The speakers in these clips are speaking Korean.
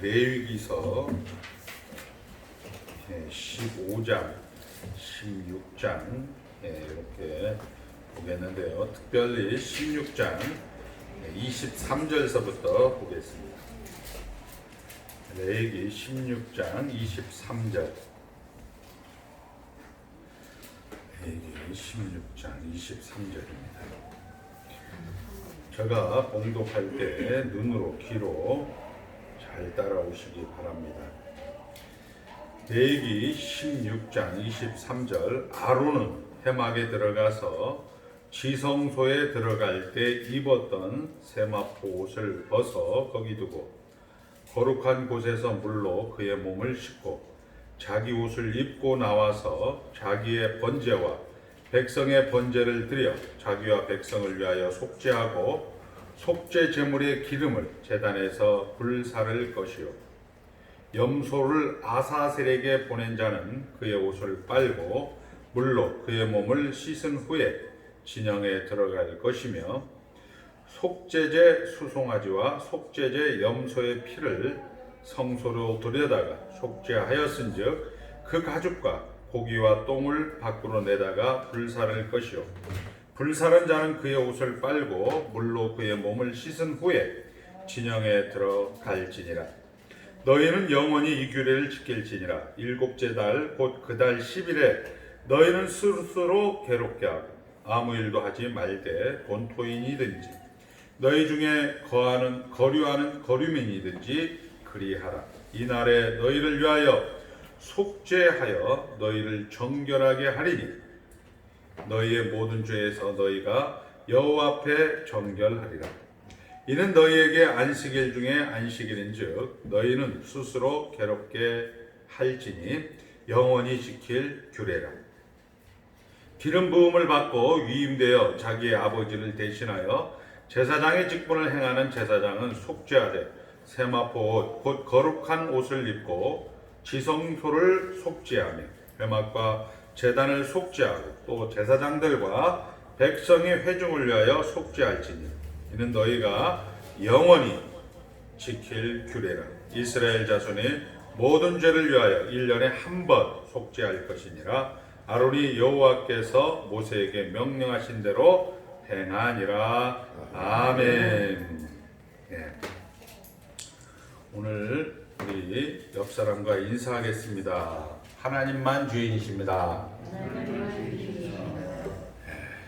레위기서 15장, 16장 이렇게 보겠는데요. 특별히 16장 23절서부터 보겠습니다. 레위기 16장 23절. 레위기 16장 23절입니다. 제가 봉독할 때 눈으로 귀로 잘 따라오시기 바랍니다. 레위기 16장 23절. 아론은 회막에 들어가서 지성소에 들어갈 때 입었던 세마포 옷을 벗어 거기 두고 거룩한 곳에서 물로 그의 몸을 씻고 자기 옷을 입고 나와서 자기의 번제와 백성의 번제를 드려 자기와 백성을 위하여 속죄하고 속죄 제물의 기름을 제단에서 불사를 것이요 염소를 아사셀에게 보낸 자는 그의 옷을 빨고 물로 그의 몸을 씻은 후에 진영에 들어갈 것이며 속죄제 수송아지와 속죄제 염소의 피를 성소로 들여다가 속죄하였은즉 그 가죽과 고기와 똥을 밖으로 내다가 불사를 것이요 불사른 자는 그의 옷을 빨고 물로 그의 몸을 씻은 후에 진영에 들어갈지니라. 너희는 영원히 이 규례를 지킬지니라. 일곱째 달 곧 그 달 10일에 너희는 스스로 괴롭게 하고 아무 일도 하지 말되 본토인이든지 너희 중에 거류하는 거류민이든지 그리하라. 이날에 너희를 위하여 속죄하여 너희를 정결하게 하리니 너희의 모든 죄에서 너희가 여호와 앞에 정결하리라. 이는 너희에게 안식일 중에 안식일인즉 너희는 스스로 괴롭게 할지니 영원히 지킬 규례라. 기름 부음을 받고 위임되어 자기의 아버지를 대신하여 제사장의 직분을 행하는 제사장은 속죄하되 세마포 옷 곧 거룩한 옷을 입고 지성소를 속죄하며 회막과 제단을 속죄하고 또 제사장들과 백성의 회중을 위하여 속죄할지니 이는 너희가 영원히 지킬 규례라. 이스라엘 자손의 모든 죄를 위하여 1년에 한 번 속죄할 것이니라. 아론이 여호와께서 모세에게 명령하신 대로 행하니라. 아멘. 예. 오늘 우리 옆 사람과 인사하겠습니다. 하나님만 주인이십니다.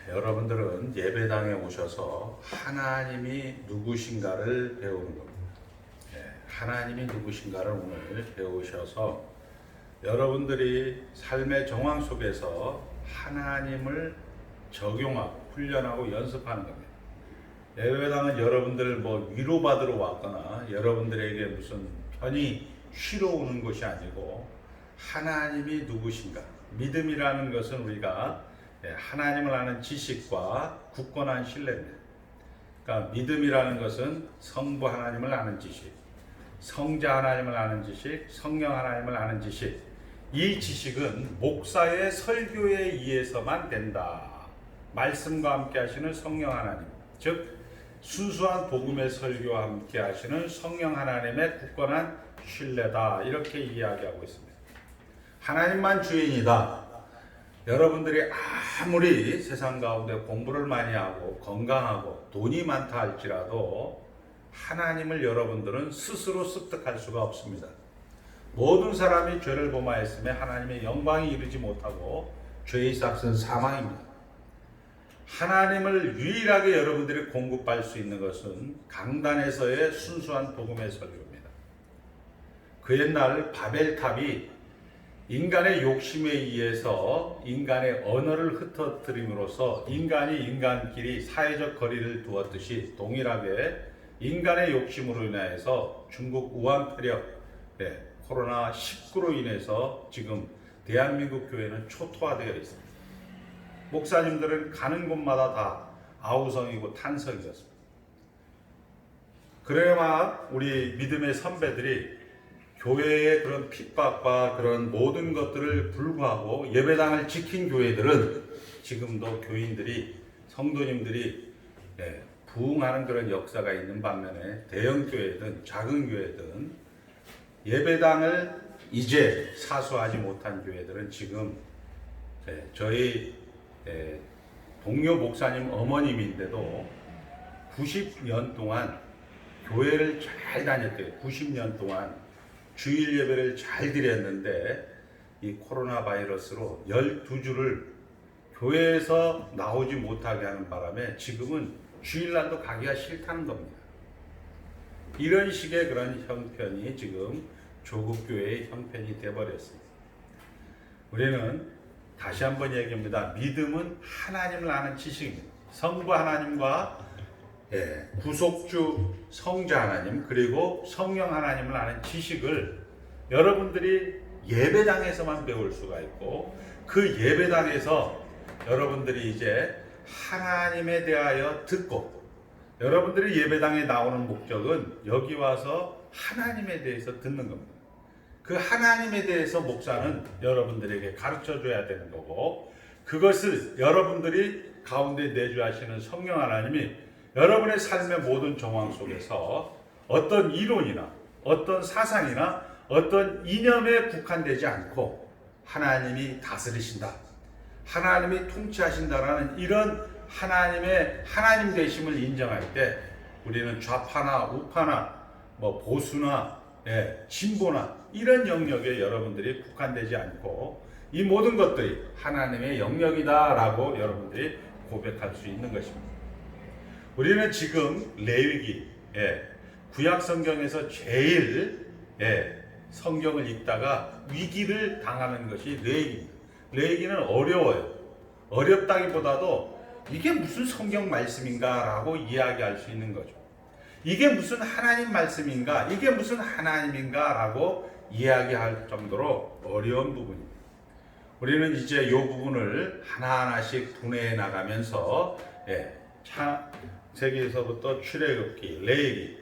여러분들은 예배당에 오셔서 하나님이 누구신가를 배우는 겁니다. 하나님이 누구신가를 오늘 배우셔서 여러분들이 삶의 정황 속에서 하나님을 적용하고 훈련하고 연습하는 겁니다. 예배당은 여러분들을 위로받으러 왔거나 여러분들에게 무슨 편히 쉬러 오는 것이 아니고 하나님이 누구신가. 믿음이라는 것은 우리가 하나님을 아는 지식과 굳건한 신뢰입니다. 그러니까 믿음이라는 것은 성부 하나님을 아는 지식, 성자 하나님을 아는 지식, 성령 하나님을 아는 지식. 이 지식은 목사의 설교에 의해서만 된다. 말씀과 함께 하시는 성령 하나님, 즉 순수한 복음의 설교와 함께 하시는 성령 하나님의 굳건한 신뢰다. 이렇게 이야기하고 있습니다. 하나님만 주인이다. 여러분들이 아무리 세상 가운데 공부를 많이 하고 건강하고 돈이 많다 할지라도 하나님을 여러분들은 스스로 습득할 수가 없습니다. 모든 사람이 죄를 범하였으며 하나님의 영광이 이르지 못하고 죄의 삭은 사망입니다. 하나님을 유일하게 여러분들이 공급할 수 있는 것은 강단에서의 순수한 복음의 설교입니다. 그 옛날 바벨탑이 인간의 욕심에 의해서 인간의 언어를 흩어뜨림으로써 인간이 인간끼리 사회적 거리를 두었듯이 동일하게 인간의 욕심으로 인해서 중국 우한 폐렴, 코로나19로 인해서 지금 대한민국 교회는 초토화되어 있습니다. 목사님들은 가는 곳마다 다 아우성이고 탄성이었습니다. 그래야 우리 믿음의 선배들이 교회의 그런 핍박과 그런 모든 것들을 불구하고 예배당을 지킨 교회들은 지금도 교인들이 성도님들이 부흥하는 그런 역사가 있는 반면에 대형 교회든 작은 교회든 예배당을 이제 사수하지 못한 교회들은 지금 저희 동료 목사님 어머님인데도 90년 동안 교회를 잘 다녔대요. 90년 동안 주일 예배를 잘 드렸는데 이 코로나 바이러스로 12주를 교회에서 나오지 못하게 하는 바람에 지금은 주일날도 가기가 싫다는 겁니다. 이런 식의 그런 형편이 지금 조국교회의 형편이 되어버렸습니다. 우리는 다시 한번 얘기합니다. 믿음은 하나님을 아는 지식입니다. 성부 하나님과 구속주 성자 하나님 그리고 성령 하나님을 아는 지식을 여러분들이 예배당에서만 배울 수가 있고 그 예배당에서 여러분들이 이제 하나님에 대하여 듣고 여러분들이 예배당에 나오는 목적은 여기 와서 하나님에 대해서 듣는 겁니다. 그 하나님에 대해서 목사는 여러분들에게 가르쳐 줘야 되는 거고 그것을 여러분들이 가운데 내주하시는 성령 하나님이 여러분의 삶의 모든 정황 속에서 어떤 이론이나 어떤 사상이나 어떤 이념에 국한되지 않고 하나님이 다스리신다. 하나님이 통치하신다라는 이런 하나님의 하나님 되심을 인정할 때 우리는 좌파나 우파나 보수나 진보나 이런 영역에 여러분들이 국한되지 않고 이 모든 것들이 하나님의 영역이다라고 여러분들이 고백할 수 있는 것입니다. 우리는 지금 레위기 구약 성경에서 제일 성경을 읽다가 위기를 당하는 것이 레위기입니다. 레위기는 어려워요. 어렵다기보다도 이게 무슨 성경 말씀인가 라고 이야기할 수 있는 거죠. 이게 무슨 하나님 말씀인가? 이게 무슨 하나님인가? 라고 이야기할 정도로 어려운 부분입니다. 우리는 이제 이 부분을 하나하나씩 분해해 나가면서 창세기에서부터 출애굽기, 레위기,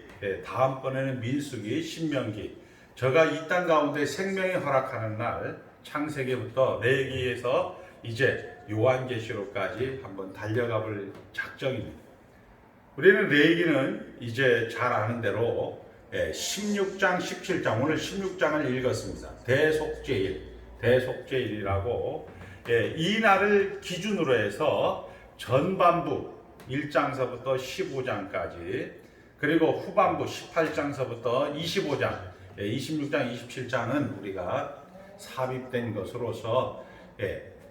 다음번에는 민수기, 신명기 저가 이 땅 가운데 생명이 허락하는 날 창세기부터 레위기에서 이제 요한계시록까지 한번 달려가 볼 작정입니다. 우리는 레위기는 이제 잘 아는 대로 16장, 17장 오늘 16장을 읽었습니다. 대속죄일이라고 이 날을 기준으로 해서 전반부 1장서부터 15장까지 그리고 후반부 18장서부터 25장 26장, 27장은 우리가 삽입된 것으로서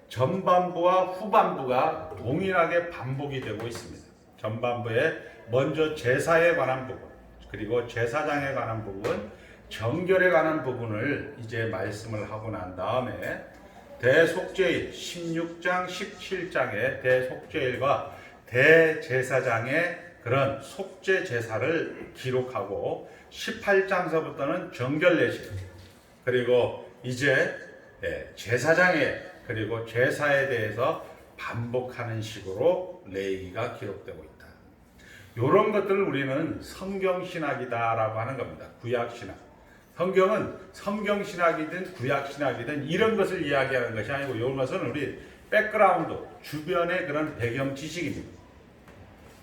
전반부와 후반부가 동일하게 반복이 되고 있습니다. 전반부에 먼저 제사에 관한 부분 그리고 제사장에 관한 부분 정결에 관한 부분을 이제 말씀을 하고 난 다음에 대속죄일 16장 17장의 대속죄일과 대제사장의 그런 속죄 제사를 기록하고 18장서부터는 정결례식 그리고 이제 제사장의 그리고 제사에 대해서 반복하는 식으로 레위기가 기록되고 있다. 이런 것들을 우리는 성경신학이다라고 하는 겁니다. 구약신학. 성경은 성경신학이든 구약신학이든 이런 것을 이야기하는 것이 아니고 이런 것은 우리 백그라운드, 주변의 그런 배경 지식입니다.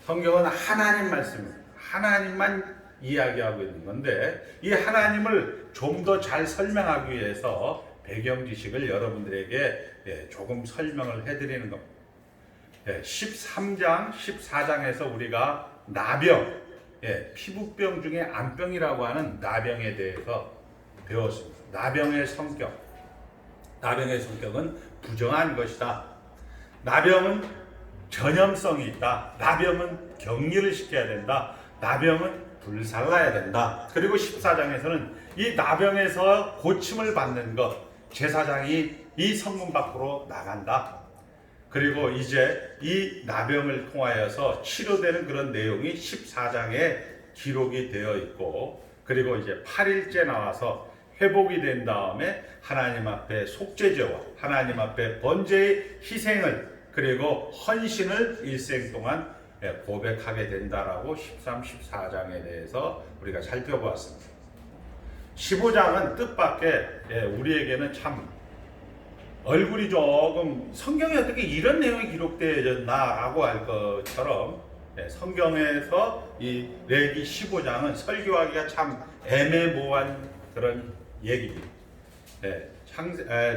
성경은 하나님 말씀입니다. 하나님만 이야기하고 있는 건데 이 하나님을 좀 더 잘 설명하기 위해서 배경 지식을 여러분들에게 조금 설명을 해드리는 겁니다. 13장, 14장에서 우리가 나병, 피부병 중에 안병이라고 하는 나병에 대해서 배웠습니다. 나병의 성격. 나병의 성격은 부정한 것이다. 나병은 전염성이 있다. 나병은 격리를 시켜야 된다. 나병은 불살라야 된다. 그리고 14장에서는 이 나병에서 고침을 받는 것, 제사장이 이 성문 밖으로 나간다. 그리고 이제 이 나병을 통하여서 치료되는 그런 내용이 14장에 기록이 되어 있고 그리고 이제 8일째 나와서 회복이 된 다음에 하나님 앞에 속죄제와 하나님 앞에 번제의 희생을 그리고 헌신을 일생 동안 고백하게 된다라고 13, 14장에 대해서 우리가 살펴보았습니다. 15장은 뜻밖의 우리에게는 참 얼굴이 조금 성경에 어떻게 이런 내용이 기록되어졌나라고 할 것처럼 성경에서 이 레위기 15장은 설교하기가 참 애매모호한 그런 얘기입니다.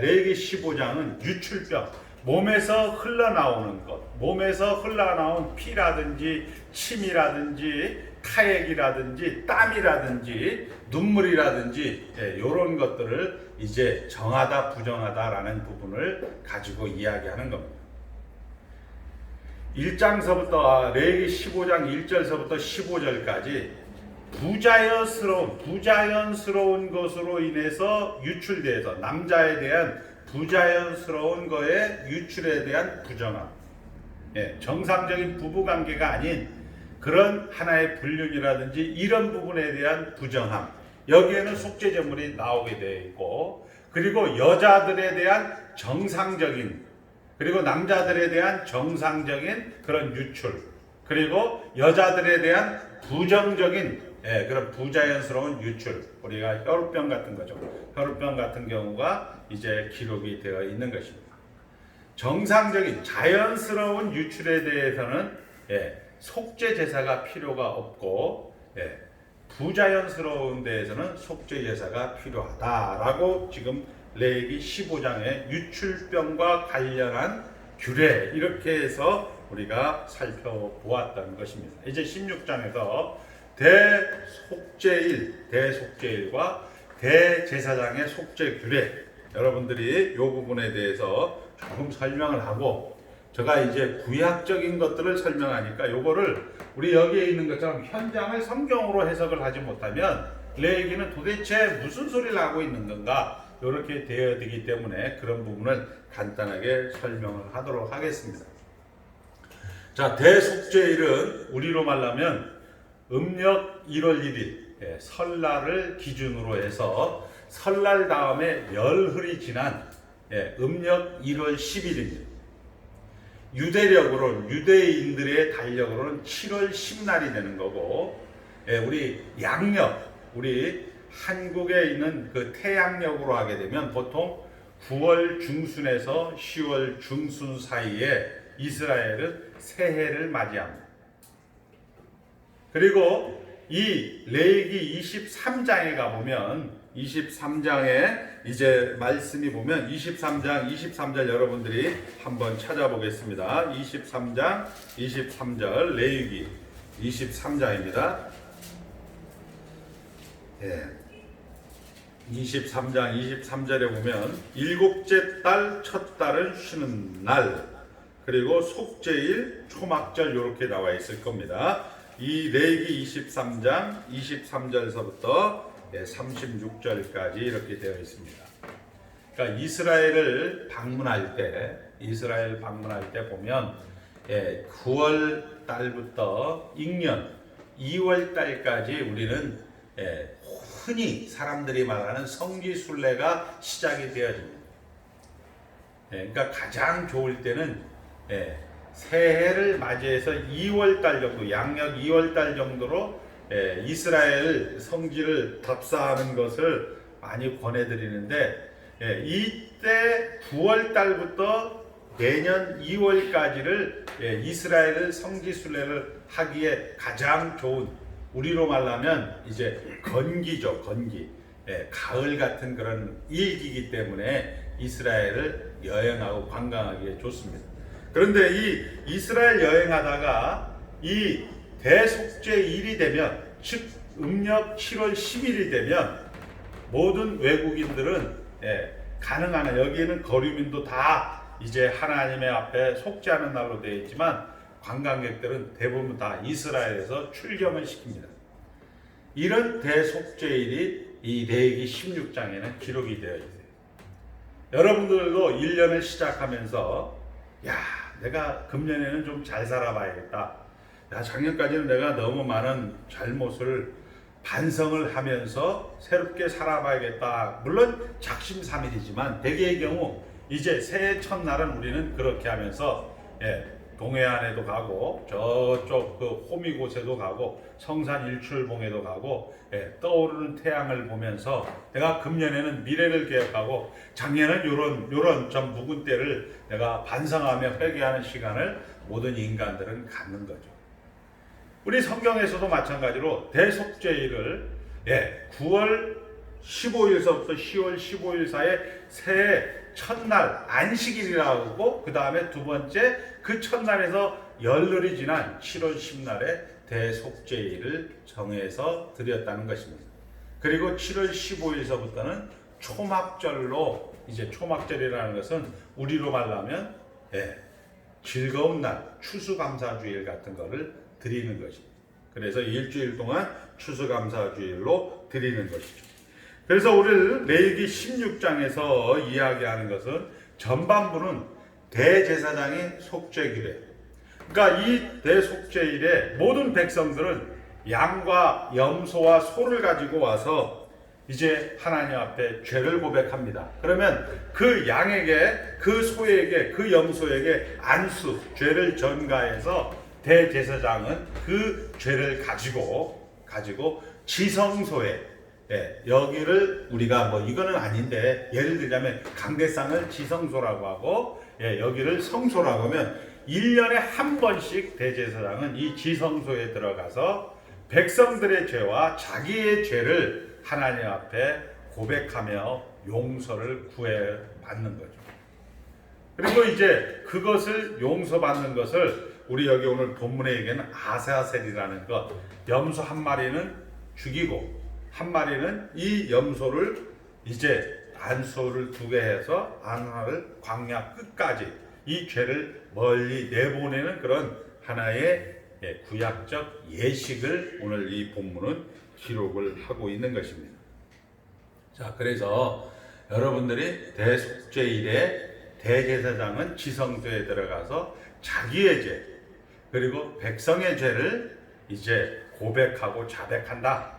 레위기 15장은 유출병, 몸에서 흘러나오는 것, 몸에서 흘러나온 피라든지 침이라든지 타액이라든지 땀이라든지 눈물이라든지 이런 것들을 이제 정하다 부정하다라는 부분을 가지고 이야기하는 겁니다. 1장서부터 레위기 15장 1절서부터 15절까지 부자연스러운 것으로 인해서 유출돼서 남자에 대한 부자연스러운 거에 유출에 대한 부정함, 정상적인 부부관계가 아닌 그런 하나의 불륜이라든지 이런 부분에 대한 부정함, 여기에는 속죄제물이 나오게 되어 있고, 그리고 여자들에 대한 정상적인, 그리고 남자들에 대한 정상적인 그런 유출, 그리고 여자들에 대한 부정적인 그런 부자연스러운 유출, 우리가 혈우병 같은 거죠. 혈우병 같은 경우가 이제 기록이 되어 있는 것입니다. 정상적인 자연스러운 유출에 대해서는 속죄 제사가 필요가 없고, 부자연스러운 데에서는 속죄 제사가 필요하다라고 지금 레위기 15장의 유출병과 관련한 규례, 이렇게 해서 우리가 살펴보았던 것입니다. 이제 16장에서 대속죄일과 대제사장의 속죄 규례, 여러분들이 이 부분에 대해서 조금 설명을 하고, 제가 이제 구약적인 것들을 설명하니까 요거를 우리 여기에 있는 것처럼 현장을 성경으로 해석을 하지 못하면 레위기는 도대체 무슨 소리를 하고 있는 건가, 이렇게 되어야 되기 때문에 그런 부분을 간단하게 설명을 하도록 하겠습니다. 자, 대속죄일은 우리로 말하면 음력 1월 1일 설날을 기준으로 해서 설날 다음에 열흘이 지난 음력 1월 10일입니다. 유대력으로는, 유대인들의 달력으로는 7월 10날이 되는 거고, 우리 양력, 우리 한국에 있는 그 태양력으로 하게 되면 보통 9월 중순에서 10월 중순 사이에 이스라엘은 새해를 맞이합니다. 그리고 이 레위기 23장에 가보면, 23장에 이제 말씀이 보면 23장 23절 여러분들이 한번 찾아보겠습니다. 23장 23절 레위기 23장입니다. 23장 23절에 보면 일곱째 달 첫 달은 쉬는 날, 그리고 속죄일, 초막절 이렇게 나와 있을 겁니다. 이 레위기 23장 23절서부터 36절까지 이렇게 되어 있습니다. 그러니까 이스라엘 방문할 때 보면 9월 달부터 잉년 2월 달까지 우리는 흔히 사람들이 말하는 성지순례가 시작이 되어집니다. 그러니까 가장 좋을 때는 새해를 맞이해서 2월 달 정도, 양력 2월 달 정도로 이스라엘 성지를 답사하는 것을 많이 권해드리는데, 이때 9월 달부터 내년 2월까지를 이스라엘 성지순례를 하기에 가장 좋은, 우리로 말하면 이제 건기죠, 건기. 가을 같은 그런 일기이기 때문에 이스라엘을 여행하고 관광하기에 좋습니다. 그런데 이 이스라엘 여행하다가 이 대속죄일이 되면, 즉 음력 7월 10일이 되면 모든 외국인들은 가능한 한, 여기에는 거류민도 다 이제 하나님의 앞에 속죄하는 날로 되어 있지만 관광객들은 대부분 다 이스라엘에서 출경을 시킵니다. 이런 대속죄일이 이 레위기 16장에는 기록이 되어 있어요. 여러분들도 1년을 시작하면서 내가 금년에는 좀 잘 살아봐야겠다. 작년까지는 내가 너무 많은 잘못을 반성을 하면서 새롭게 살아봐야겠다. 물론 작심삼일이지만 대개의 경우 이제 새해 첫날은 우리는 그렇게 하면서 동해안에도 가고 저쪽 그 호미곶에도 가고 성산 일출봉에도 가고 떠오르는 태양을 보면서 내가 금년에는 미래를 계획하고 작년은 요런 좀 묵은 때를 내가 반성하며 회개하는 시간을 모든 인간들은 갖는 거죠. 우리 성경에서도 마찬가지로 대속죄일을 9월 15일서부터 10월 15일 사이에 새해 첫날 안식일이라고 하고, 그 다음에 두 번째 그 첫날에서 열흘이 지난 7월 10날에 대속죄일을 정해서 드렸다는 것입니다. 그리고 7월 15일서부터는 초막절로, 이제 초막절이라는 것은 우리로 말하면 즐거운 날, 추수감사주일 같은 거를 드리는 것입니다. 그래서 일주일 동안 추수감사주일로 드리는 것이죠. 그래서 오늘 레위기 16장에서 이야기하는 것은 전반부는 대제사장의 속죄일에, 그러니까 이 대속죄일에 모든 백성들은 양과 염소와 소를 가지고 와서 이제 하나님 앞에 죄를 고백합니다. 그러면 그 양에게, 그 소에게, 그 염소에게 안수, 죄를 전가해서 대제사장은 그 죄를 가지고 지성소에, 여기를 우리가 뭐 이거는 아닌데 예를 들자면 강대상을 지성소라고 하고, 여기를 성소라고 하면 1년에 한 번씩 대제사장은 이 지성소에 들어가서 백성들의 죄와 자기의 죄를 하나님 앞에 고백하며 용서를 구해 받는 거죠. 그리고 이제 그것을 용서받는 것을 우리 여기 오늘 본문에 얘기하는 아사셀이라는 것, 염소 한 마리는 죽이고 한 마리는 이 염소를 이제 안소를 두게 해서 안화를 광야 끝까지 이 죄를 멀리 내보내는 그런 하나의 구약적 예식을 오늘 이 본문은 기록을 하고 있는 것입니다. 자, 그래서 여러분들이 대속죄일에 대제사장은 지성소에 들어가서 자기의 죄 그리고 백성의 죄를 이제 고백하고 자백한다.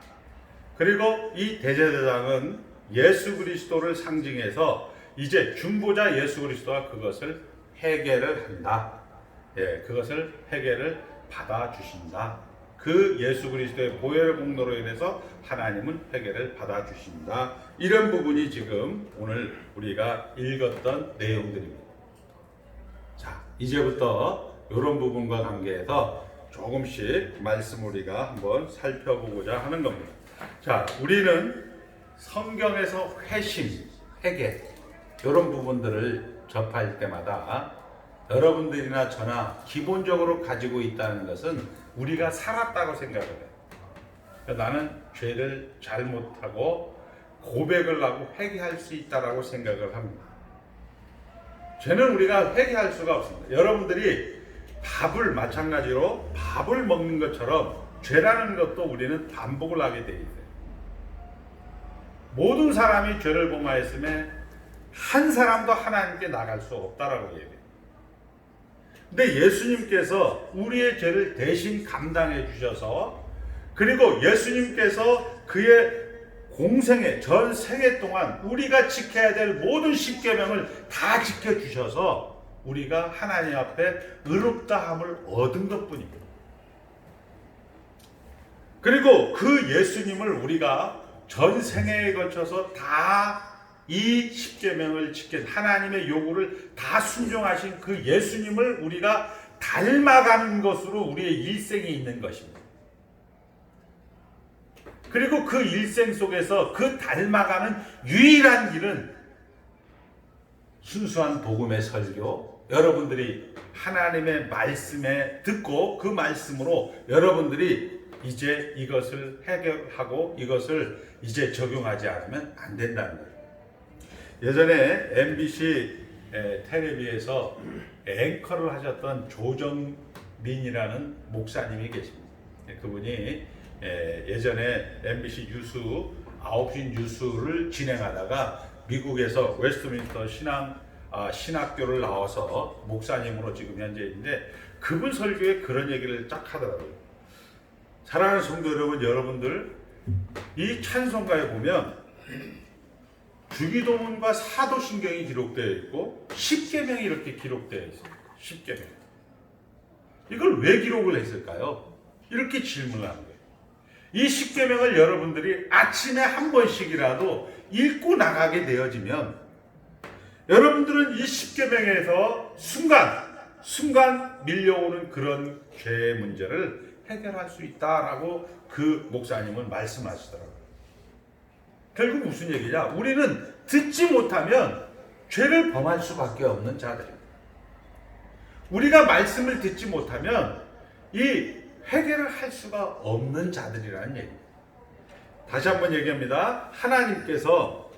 그리고 이 대제사장은 예수 그리스도를 상징해서 이제 중보자 예수 그리스도가 그것을 해결을 한다. 그것을 해결을 받아주신다. 그 예수 그리스도의 보혈 공로로 인해서 하나님은 회개를 받아주신다. 이런 부분이 지금 오늘 우리가 읽었던 내용들입니다. 자, 이제부터 이런 부분과 관계해서 조금씩 말씀 우리가 한번 살펴보고자 하는 겁니다. 자, 우리는 성경에서 회심, 회개 이런 부분들을 접할 때마다 여러분들이나 저나 기본적으로 가지고 있다는 것은 우리가 살았다고 생각을 해요. 그러니까 나는 죄를 잘못하고 고백을 하고 회개할 수 있다라고 생각을 합니다. 죄는 우리가 회개할 수가 없습니다. 여러분들이 밥을 마찬가지로 밥을 먹는 것처럼 죄라는 것도 우리는 반복을 하게 돼 있어요. 모든 사람이 죄를 범하였음에 한 사람도 하나님께 나갈 수 없다라고 얘기해요. 근데 예수님께서 우리의 죄를 대신 감당해 주셔서, 그리고 예수님께서 그의 공생애 전 생애 동안 우리가 지켜야 될 모든 십계명을 다 지켜주셔서 우리가 하나님 앞에 의롭다함을 얻은 것뿐입니다. 그리고 그 예수님을 우리가 전 생애에 걸쳐서 다 이 십계명을 지켜 하나님의 요구를 다 순종하신 그 예수님을 우리가 닮아가는 것으로 우리의 일생이 있는 것입니다. 그리고 그 일생 속에서 그 닮아가는 유일한 길은 순수한 복음의 설교, 여러분들이 하나님의 말씀에 듣고 그 말씀으로 여러분들이 이제 이것을 해결하고 이것을 이제 적용하지 않으면 안 된다는 거예요. 예전에 MBC 텔레비에서 앵커를 하셨던 조정민이라는 목사님이 계십니다. 그분이 예전에 MBC 뉴스 9시 뉴스를 진행하다가 미국에서 웨스트민스터 신학교를 나와서 목사님으로 지금 현재 있는데, 그분 설교에 그런 얘기를 딱 하더라고요. 사랑하는 성도 여러분, 여러분들 이 찬송가에 보면 주기도문과 사도신경이 기록되어 있고 십계명이 이렇게 기록되어 있어요. 십계명. 이걸 왜 기록을 했을까요? 이렇게 질문을 하는 거예요. 이 십계명을 여러분들이 아침에 한 번씩이라도 읽고 나가게 되어지면 여러분들은 이 십계명에서 순간 밀려오는 그런 죄의 문제를 해결할 수 있다라고 그 목사님은 말씀하시더라고요. 결국 무슨 얘기냐? 우리는 듣지 못하면 죄를 범할 수밖에 없는 자들입니다. 우리가 말씀을 듣지 못하면 이 회개를 할 수가 없는 자들이라는 얘기입니다. 다시 한번 얘기합니다. 하나님께서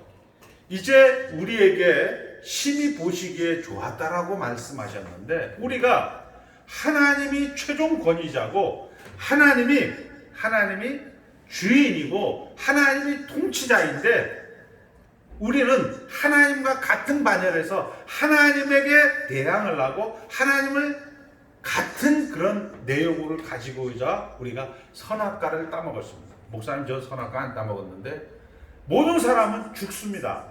이제 우리에게 심히 보시기에 좋았다라고 말씀하셨는데, 우리가 하나님이 최종 권위자고 하나님이 주인이고 하나님이 통치자인데, 우리는 하나님과 같은 반열에서 하나님에게 대항을 하고 하나님을 같은 그런 내용을 가지고자 우리가 선악과를 따먹었습니다. 목사님, 저 선악과 안 따먹었는데, 모든 사람은 죽습니다.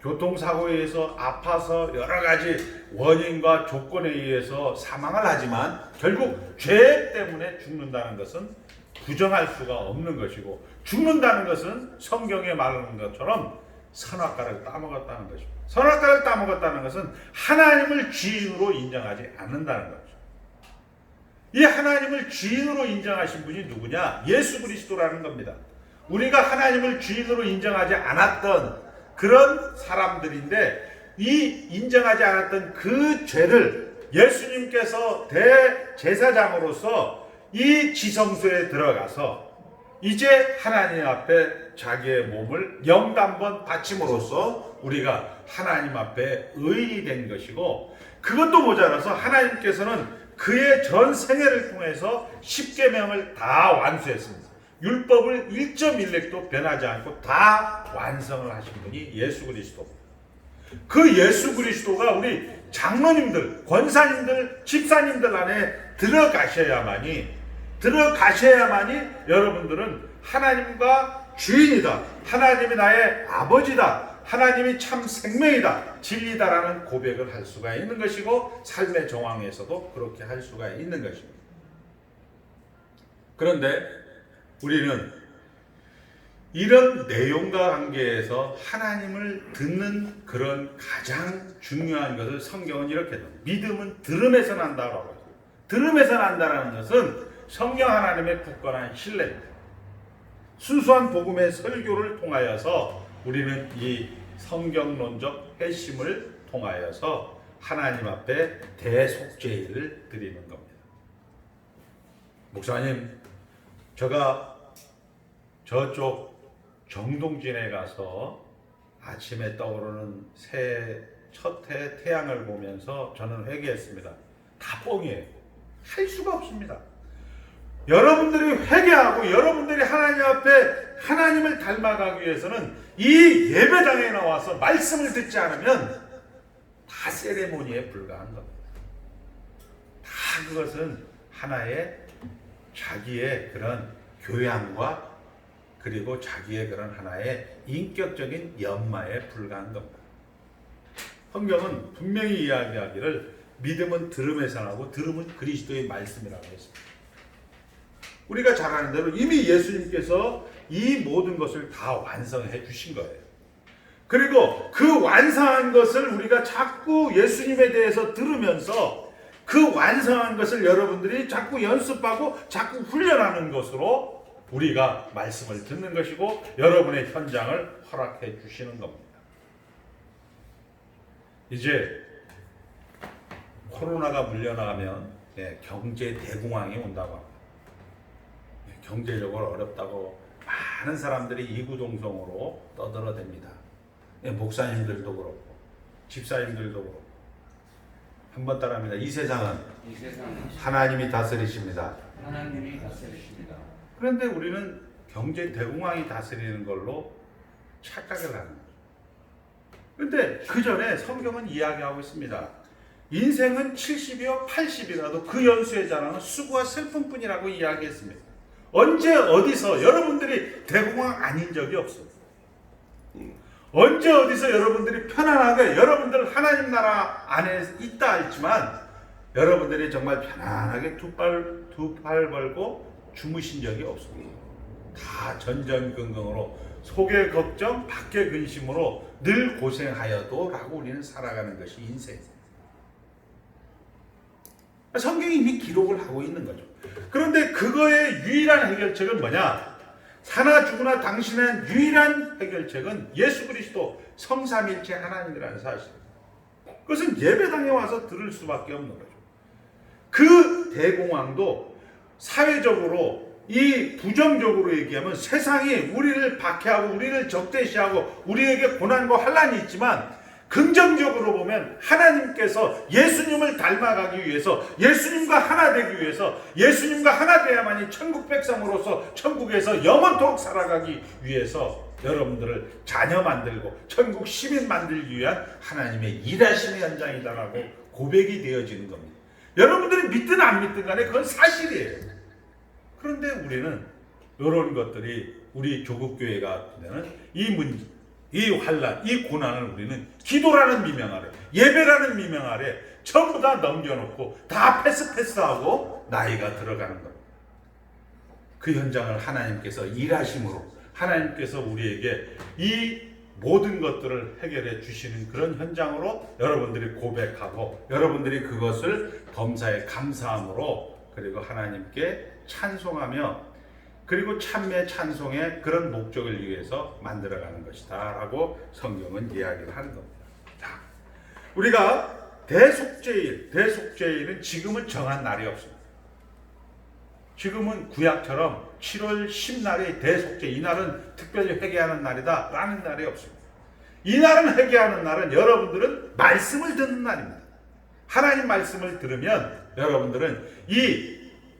교통사고에 의해서 아파서 여러 가지 원인과 조건에 의해서 사망을 하지만 결국 죄 때문에 죽는다는 것은 부정할 수가 없는 것이고, 죽는다는 것은 성경에 말하는 것처럼 선악과를 따먹었다는 것입니다. 선악과를 따먹었다는 것은 하나님을 주인으로 인정하지 않는다는 거죠. 이 하나님을 주인으로 인정하신 분이 누구냐? 예수 그리스도라는 겁니다. 우리가 하나님을 주인으로 인정하지 않았던 그런 사람들인데, 이 인정하지 않았던 그 죄를 예수님께서 대제사장으로서 이 지성소에 들어가서 이제 하나님 앞에 자기의 몸을 영단번 바침으로써 우리가 하나님 앞에 의인이 된 것이고, 그것도 모자라서 하나님께서는 그의 전 생애를 통해서 십계명을 다 완수했습니다. 율법을 1.1획도 변하지 않고 다 완성을 하신 분이 예수 그리스도. 그 예수 그리스도가 우리 장로님들, 권사님들, 집사님들 안에 들어가셔야만이 여러분들은 하나님과 주인이다, 하나님이 나의 아버지다, 하나님이 참 생명이다, 진리다라는 고백을 할 수가 있는 것이고, 삶의 정황에서도 그렇게 할 수가 있는 것입니다. 그런데 우리는 이런 내용과 관계에서 하나님을 듣는 그런 가장 중요한 것을 성경은 이렇게 믿음은 들음에서 난다라고 하죠. 들음에서 난다라는 것은 성령 하나님의 굳건한 신뢰입니다. 순수한 복음의 설교를 통하여서 우리는 이 성경론적 회심을 통하여서 하나님 앞에 대속죄를 드리는 겁니다. 목사님, 제가 저쪽 정동진에 가서 아침에 떠오르는 첫 해 태양을 보면서 저는 회개했습니다. 다 뻥이에요. 할 수가 없습니다. 여러분들이 회개하고 여러분들이 하나님 앞에 하나님을 닮아가기 위해서는 이 예배당에 나와서 말씀을 듣지 않으면 다 세레모니에 불과한 겁니다. 다 그것은 하나의 자기의 그런 교양과 그리고 자기의 그런 하나의 인격적인 연마에 불과한 겁니다. 성경은 분명히 이야기하기를 믿음은 들음에서 나고 들음은 그리스도의 말씀이라고 했습니다. 우리가 잘 아는 대로 이미 예수님께서 이 모든 것을 다 완성해 주신 거예요. 그리고 그 완성한 것을 우리가 자꾸 예수님에 대해서 들으면서 그 완성한 것을 여러분들이 자꾸 연습하고 자꾸 훈련하는 것으로 우리가 말씀을 듣는 것이고 여러분의 현장을 허락해 주시는 겁니다. 이제 코로나가 물려나가면 경제 대공황이 온다고 합니다. 경제적으로 어렵다고 많은 사람들이 이구동성으로 떠들어댑니다. 목사님들도 그렇고 집사님들도 그렇고. 한번 따라합니다. 이 세상은 하나님이 다스리십니다. 하나님이 다스리십니다. 그런데 우리는 경제 대공황이 다스리는 걸로 착각을 하는 거죠. 그런데 그 전에 성경은 이야기하고 있습니다. 인생은 70이요 80이라도 그 연수의 자랑은 수고와 슬픔뿐이라고 이야기했습니다. 언제 어디서 여러분들이 대공황 아닌 적이 없어요. 언제 어디서 여러분들이 편안하게 여러분들 하나님 나라 안에 있다 했지만 여러분들이 정말 편안하게 두 팔 벌고 주무신 적이 없습니다. 다 전전긍긍으로 속의 걱정 밖의 근심으로 늘 고생하여도 라고 우리는 살아가는 것이 인생이에요. 성경이 이미 기록을 하고 있는 거죠. 그런데 그거의 유일한 해결책은 뭐냐? 사나 죽으나 당신의 유일한 해결책은 예수 그리스도 성삼일체 하나님이라는 사실입니다. 그것은 예배당에 와서 들을 수밖에 없는 거죠. 그 대공황도 사회적으로 이 부정적으로 얘기하면 세상이 우리를 박해하고 우리를 적대시하고 우리에게 고난과 환난이 있지만 긍정적으로 보면 하나님께서 예수님을 닮아가기 위해서 예수님과 하나 되기 위해서 예수님과 하나 돼야만이 천국 백성으로서 천국에서 영원토록 살아가기 위해서 여러분들을 자녀 만들고 천국 시민 만들기 위한 하나님의 일하심의 현장이다라고 고백이 되어지는 겁니다. 여러분들이 믿든 안 믿든 간에 그건 사실이에요. 그런데 우리는 이런 것들이 우리 조국교회 같은 데는 이 문제, 이 환난, 이 고난을 우리는 기도라는 미명 아래, 예배라는 미명 아래 전부 다 넘겨놓고 다 패스하고 나이가 들어가는 겁니다. 그 현장을 하나님께서 일하심으로 하나님께서 우리에게 이 모든 것들을 해결해 주시는 그런 현장으로 여러분들이 고백하고 여러분들이 그것을 범사에 감사함으로 그리고 하나님께 찬송하며 그리고 참매 찬송의 그런 목적을 위해서 만들어가는 것이다 라고 성경은 이야기를 하는 겁니다. 자, 우리가 대속죄일은 지금은 정한 날이 없습니다. 지금은 구약처럼 7월 10날이 대속죄, 이 날은 특별히 회개하는 날이다 라는 날이 없습니다. 이 날은 회개하는 날은 여러분들은 말씀을 듣는 날입니다. 하나님 말씀을 들으면 여러분들은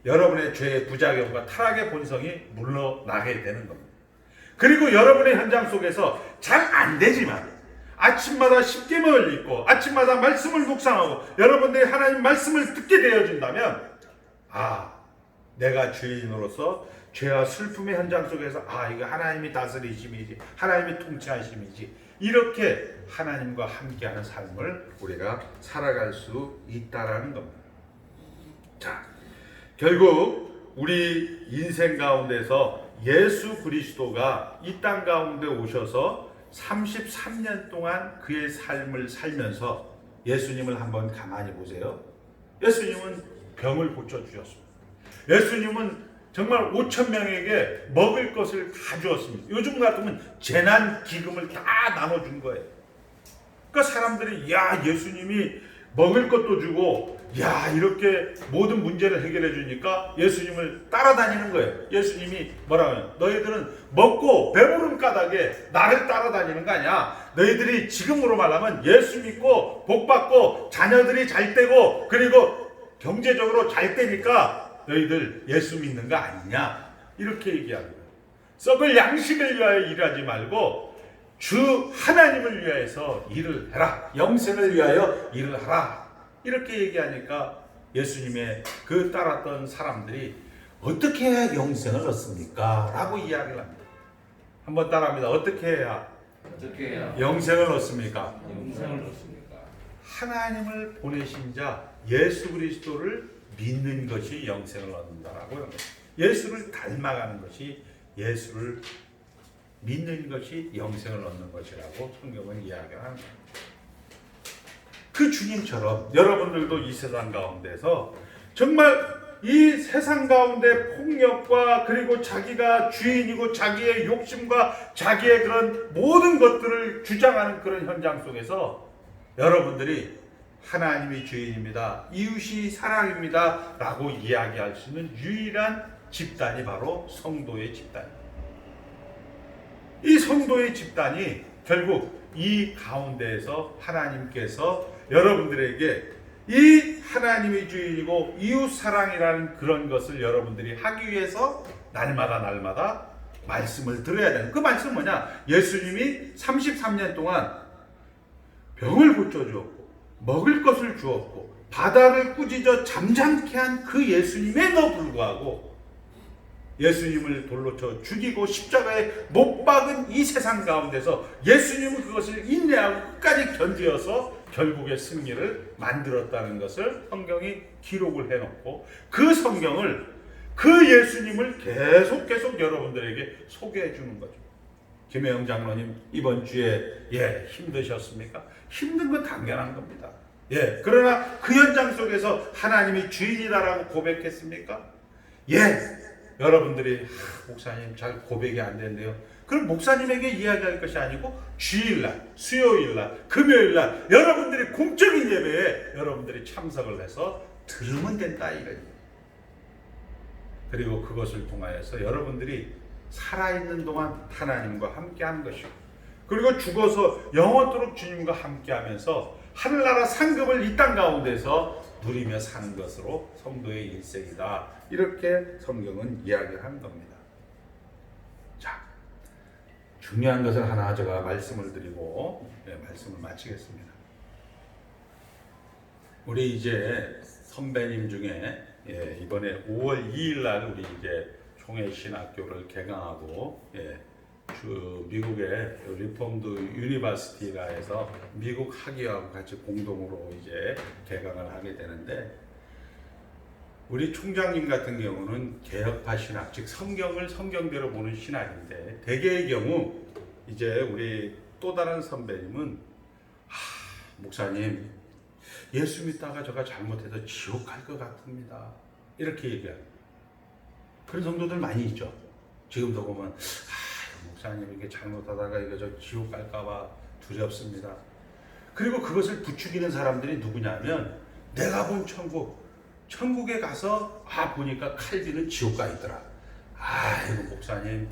여러분의 죄의 부작용과 타락의 본성이 물러나게 되는 겁니다. 그리고 여러분의 현장 속에서 잘 안 되지만 아침마다 십계명을 읽고 아침마다 말씀을 묵상하고 여러분들이 하나님 말씀을 듣게 되어진다면 내가 죄인으로서 죄와 슬픔의 현장 속에서 이거 하나님이 다스리심이지 하나님이 통치하심이지 이렇게 하나님과 함께하는 삶을 우리가 살아갈 수 있다라는 겁니다. 자, 결국 우리 인생 가운데서 예수 그리스도가 이 땅 가운데 오셔서 33년 동안 그의 삶을 살면서 예수님을 한번 가만히 보세요. 예수님은 병을 고쳐주셨습니다. 예수님은 정말 5,000명에게 먹을 것을 다 주었습니다. 요즘 같으면 재난 기금을 다 나눠준 거예요. 그러니까 사람들이 예수님이 먹을 것도 주고 이렇게 모든 문제를 해결해 주니까 예수님을 따라다니는 거예요. 예수님이 뭐라고 해요? 너희들은 먹고 배부른 까닭에 나를 따라다니는 거 아니야. 너희들이 지금으로 말하면 예수 믿고 복 받고 자녀들이 잘 되고 그리고 경제적으로 잘 되니까 너희들 예수 믿는 거 아니냐 이렇게 얘기하는 거예요. 썩을 양식을 위하여 일하지 말고 주 하나님을 위하여서 일을 해라. 영생을 위하여 일을 하라. 이렇게 얘기하니까 예수님의 그 따랐던 사람들이 어떻게 해야 영생을 얻습니까? 라고 이야기를 합니다. 한번 따라합니다. 어떻게 해야 영생을 얻습니까? 하나님을 보내신 자 예수 그리스도를 믿는 것이 영생을 얻는다라고 합니다. 예수를 닮아가는 것이 예수를 믿는 것이 영생을 얻는 것이라고 성경은 이야기를 하는 겁니다. 그 주님처럼 여러분들도 이 세상 가운데서 정말 이 세상 가운데 폭력과 그리고 자기가 주인이고 자기의 욕심과 자기의 그런 모든 것들을 주장하는 그런 현장 속에서 여러분들이 하나님이 주인입니다. 이웃이 사랑입니다. 라고 이야기할 수 있는 유일한 집단이 바로 성도의 집단입니다. 이 성도의 집단이 결국 이 가운데에서 하나님께서 여러분들에게 이 하나님의 주인이고 이웃 사랑이라는 그런 것을 여러분들이 하기 위해서 날마다 말씀을 들어야 되는 그 말씀은 뭐냐? 예수님이 33년 동안 병을 고쳐주었고 먹을 것을 주었고 바다를 꾸짖어 잠잠케 한 그 예수님에도 불구하고 예수님을 돌로 쳐 죽이고 십자가에 못 박은 이 세상 가운데서 예수님은 그것을 인내하고 끝까지 견디어서 결국의 승리를 만들었다는 것을 성경이 기록을 해놓고 그 성경을 그 예수님을 계속 여러분들에게 소개해 주는 거죠. 김혜영 장로님 이번 주에 힘드셨습니까? 힘든 건 당연한 겁니다. 그러나 그 현장 속에서 하나님이 주인이다라고 고백했습니까? 여러분들이 목사님 잘 고백이 안 된대요. 그럼 목사님에게 이야기할 것이 아니고 주일날, 수요일날, 금요일날 여러분들이 공적인 예배에 여러분들이 참석을 해서 들으면 된다 이거예요. 그리고 그것을 통하여서 여러분들이 살아있는 동안 하나님과 함께하는 것이고, 그리고 죽어서 영원토록 주님과 함께하면서 하늘나라 상급을 이 땅 가운데서 누리며 사는 것으로 성도의 일생이다. 이렇게 성경은 이야기하는 겁니다. 자, 중요한 것을 하나 제가 말씀을 드리고 말씀을 마치겠습니다. 우리 이제 선배님 중에 이번에 5월 2일 날 우리 이제 총회신학교를 개강하고 미국의 리폼드 유니버시티라 해서 미국 학위하고 같이 공동으로 이제 개강을 하게 되는데, 우리 총장님 같은 경우는 개혁파 신학, 즉 성경을 성경대로 보는 신학인데, 대개의 경우 이제 우리 또 다른 선배님은 목사님 예수 믿다가 제가 잘못해서 지옥 갈 것 같습니다 이렇게 얘기해요. 그런 성도들 많이 있죠. 지금도 보면 목사님 이렇게 잘못하다가 이거 저 지옥 갈까봐 두렵습니다. 그리고 그것을 부추기는 사람들이 누구냐면, 내가 본 천국에 가서 보니까 칼빈은 지옥 가 있더라. 이거 목사님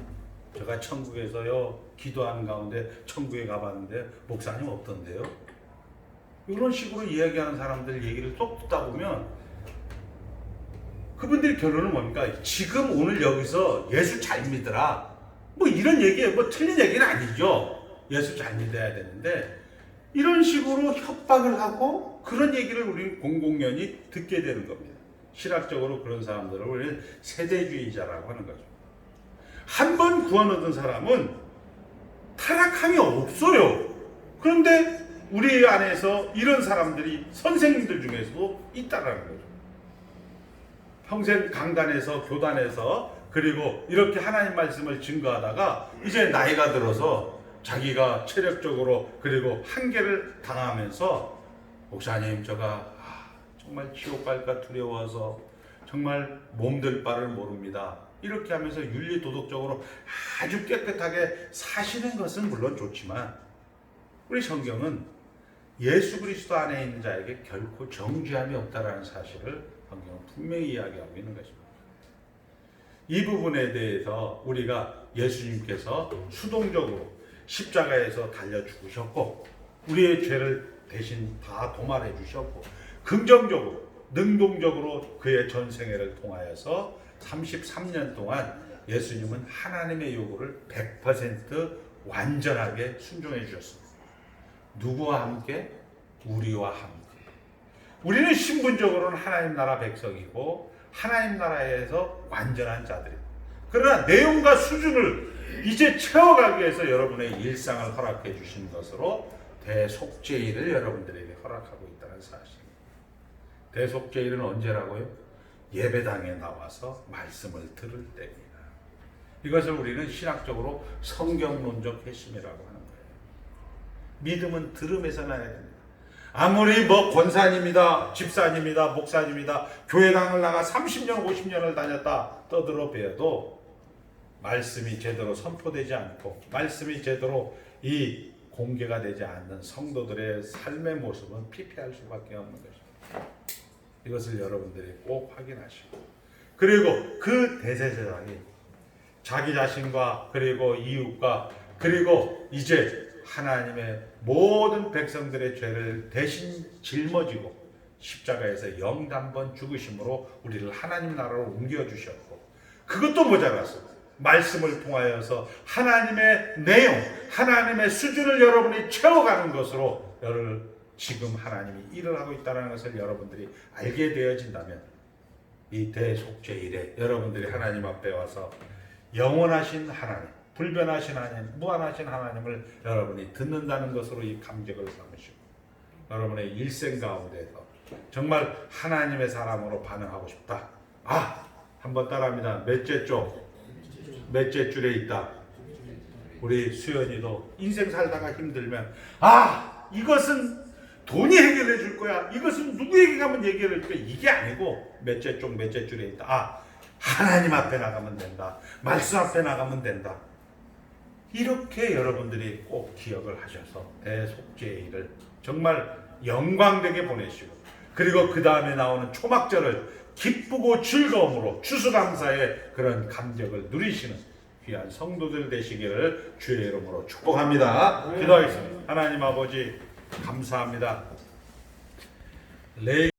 제가 천국에서요 기도하는 가운데 천국에 가봤는데 목사님 없던데요. 이런 식으로 이야기하는 사람들 얘기를 쏙 듣다 보면 그분들의 결론은 뭡니까? 지금 오늘 여기서 예수 잘 믿으라, 뭐 이런 얘기예요. 뭐 틀린 얘기는 아니죠. 예수 잘 믿어야 되는데 이런 식으로 협박을 하고 그런 얘기를 우리 공공연히 듣게 되는 겁니다. 신학적으로 그런 사람들을 우리는 세대주의자라고 하는 거죠. 한 번 구원 얻은 사람은 타락함이 없어요. 그런데 우리 안에서 이런 사람들이 선생님들 중에서도 있다라는 거죠. 평생 강단에서 교단에서 그리고 이렇게 하나님 말씀을 증거하다가 이제 나이가 들어서 자기가 체력적으로 그리고 한계를 당하면서 목사님 제가 정말 지옥 갈까 두려워서 정말 몸들 바를 모릅니다 이렇게 하면서 윤리 도덕적으로 아주 깨끗하게 사시는 것은 물론 좋지만, 우리 성경은 예수 그리스도 안에 있는 자에게 결코 정죄함이 없다라는 사실을 성경은 분명히 이야기하고 있는 것입니다. 이 부분에 대해서 우리가 예수님께서 수동적으로 십자가에서 달려 죽으셨고 우리의 죄를 대신 다 도말해 주셨고, 긍정적으로 능동적으로 그의 전생애를 통하여서 33년 동안 예수님은 하나님의 요구를 100% 완전하게 순종해 주셨습니다. 누구와 함께? 우리와 함께. 우리는 신분적으로는 하나님 나라 백성이고 하나님 나라에서 완전한 자들입니다. 그러나 내용과 수준을 이제 채워가기 위해서 여러분의 일상을 허락해 주신 것으로 대속죄일을 여러분들에게 허락하고 있다는 사실입니다. 대속죄일은 언제라고요? 예배당에 나와서 말씀을 들을 때입니다. 이것을 우리는 신학적으로 성경론적 회심이라고 하는 거예요. 믿음은 들음에서 나야 됩니다. 아무리 권사님이다, 집사님이다, 목사님이다, 교회당을 나가 30년, 50년을 다녔다 떠들어 배워도 말씀이 제대로 선포되지 않고 말씀이 제대로 이 공개가 되지 않는 성도들의 삶의 모습은 피폐할 수밖에 없는 것입니다. 이것을 여러분들이 꼭 확인하시고, 그리고 그 대제사장이 자기 자신과 그리고 이웃과 그리고 이제 하나님의 모든 백성들의 죄를 대신 짊어지고 십자가에서 영단번 죽으심으로 우리를 하나님 나라로 옮겨주셨고, 그것도 모자라서 말씀을 통하여서 하나님의 내용, 하나님의 수준을 여러분이 채워가는 것으로 지금 하나님이 일을 하고 있다는 것을 여러분들이 알게 되어진다면, 이 대속죄일에 여러분들이 하나님 앞에 와서 영원하신 하나님, 불변하신 하나님, 무한하신 하나님을 여러분이 듣는다는 것으로 이 감격을 삼으시고, 여러분의 일생 가운데서 정말 하나님의 사람으로 반응하고 싶다. 한번 따라합니다. 몇째 줄에 있다. 우리 수연이도 인생 살다가 힘들면 이것은 돈이 해결해 줄 거야, 이것은 누구에게 가면 해결해 줄 거야, 이게 아니고 몇째 줄에 있다. 하나님 앞에 나가면 된다. 말씀 앞에 나가면 된다. 이렇게 여러분들이 꼭 기억을 하셔서 대속죄일을 정말 영광되게 보내시고, 그리고 그 다음에 나오는 초막절을 기쁘고 즐거움으로 추수감사의 그런 감격을 누리시는 귀한 성도들 되시기를 주의 이름으로 축복합니다. 기도하겠습니다. 하나님 아버지 감사합니다.